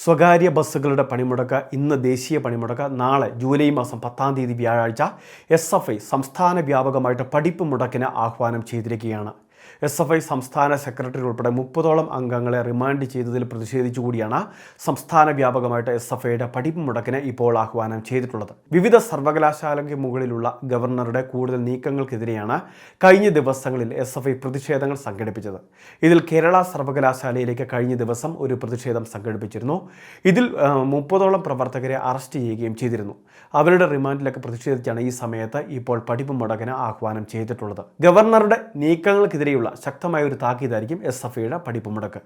സ്വകാര്യ ബസ്സുകളുടെ പണിമുടക്ക് ഇന്ന് ദേശീയ പണിമുടക്ക് നാളെ ജൂലൈ മാസം 10-ാം തീയതി വ്യാഴാഴ്ച SFI സംസ്ഥാന വ്യാപകമായിട്ട് പഠിപ്പ് മുടക്കിന് ആഹ്വാനം ചെയ്തിരിക്കുകയാണ്. SFI സംസ്ഥാന സെക്രട്ടറി ഉൾപ്പെടെ 30ഓളം അംഗങ്ങളെ റിമാൻഡ് ചെയ്തതിൽ പ്രതിഷേധിച്ചുകൂടിയാണ് സംസ്ഥാന വ്യാപകമായിട്ട് SFIയുടെ പഠിപ്പ് മുടക്കിന് ഇപ്പോൾ ആഹ്വാനം ചെയ്തിട്ടുള്ളത്. വിവിധ സർവകലാശാലയ്ക്ക് മുകളിലുള്ള ഗവർണറുടെ കൂടുതൽ നീക്കങ്ങൾക്കെതിരെയാണ് കഴിഞ്ഞ ദിവസങ്ങളിൽ SFI പ്രതിഷേധങ്ങൾ സംഘടിപ്പിച്ചത്. ഇതിൽ കേരള സർവകലാശാലയിലേക്ക് കഴിഞ്ഞ ദിവസം ഒരു പ്രതിഷേധം സംഘടിപ്പിച്ചിരുന്നു. ഇതിൽ 30ഓളം പ്രവർത്തകരെ അറസ്റ്റ് ചെയ്യുകയും ചെയ്തിരുന്നു. അവരുടെ റിമാൻഡിലൊക്കെ പ്രതിഷേധിച്ചാണ് ഈ സമയത്ത് ഇപ്പോൾ പഠിപ്പ് മുടക്കിന് ആഹ്വാനം ചെയ്തിട്ടുള്ളത്. ഗവർണറുടെ നീക്കങ്ങൾക്കെതിരെയുള്ള ശക്തമായ ഒരു താക്കീതായിരിക്കും SFIയുടെ പഠിപ്പ് മുടക്ക്.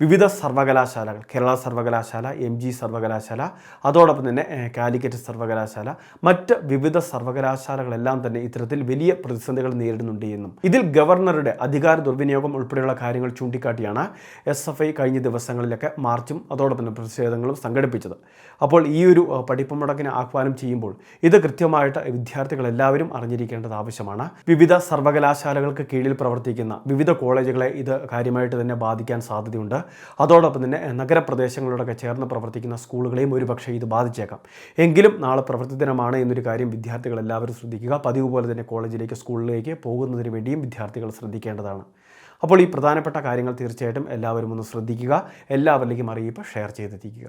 വിവിധ സർവകലാശാലകൾ, കേരള സർവകലാശാല, MG സർവകലാശാല, അതോടൊപ്പം തന്നെ കാലിക്കറ്റ് സർവകലാശാല, മറ്റ് വിവിധ സർവകലാശാലകളെല്ലാം തന്നെ ഇത്തരത്തിൽ വലിയ പ്രതിസന്ധികൾ നേരിടുന്നുണ്ട് എന്നും ഇതിൽ ഗവർണറുടെ അധികാര ദുർവിനിയോഗം ഉൾപ്പെടെയുള്ള കാര്യങ്ങൾ ചൂണ്ടിക്കാട്ടിയാണ് SFI കഴിഞ്ഞ ദിവസങ്ങളിലൊക്കെ മാർച്ചും അതോടൊപ്പം തന്നെ പ്രതിഷേധങ്ങളും സംഘടിപ്പിച്ചത്. അപ്പോൾ ഈ ഒരു പഠിപ്പ് മുടക്കിന് ആഹ്വാനം ചെയ്യുമ്പോൾ ഇത് കൃത്യമായിട്ട് വിദ്യാർത്ഥികൾ എല്ലാവരും അറിഞ്ഞിരിക്കേണ്ടത് ആവശ്യമാണ്. വിവിധ സർവകലാശാലകൾക്ക് കീഴിൽ പ്രവർത്തിക്കുന്ന വിവിധ കോളേജുകളെ ഇത് കാര്യമായിട്ട് തന്നെ ബാധിക്കാൻ സാധ്യതയുണ്ട്. അതോടൊപ്പം തന്നെ നഗരപ്രദേശങ്ങളോടൊക്കെ ചേർന്ന് പ്രവർത്തിക്കുന്ന സ്കൂളുകളെയും ഒരുപക്ഷെ ഇത് ബാധിച്ചേക്കാം. എങ്കിലും നാളെ പ്രവൃത്തി ദിനമാണ് എന്നൊരു കാര്യം വിദ്യാർത്ഥികൾ എല്ലാവരും ശ്രദ്ധിക്കുക. പതിവ് പോലെ തന്നെ കോളേജിലേക്ക്, സ്കൂളിലേക്ക് പോകുന്നതിന് വേണ്ടിയും വിദ്യാർത്ഥികൾ ശ്രദ്ധിക്കേണ്ടതാണ്. അപ്പോൾ ഈ പ്രധാനപ്പെട്ട കാര്യങ്ങൾ തീർച്ചയായിട്ടും എല്ലാവരും ഒന്ന് ശ്രദ്ധിക്കുക. എല്ലാവരിലേക്കും അറിയിപ്പ് ഷെയർ ചെയ്തെത്തിക്കുക.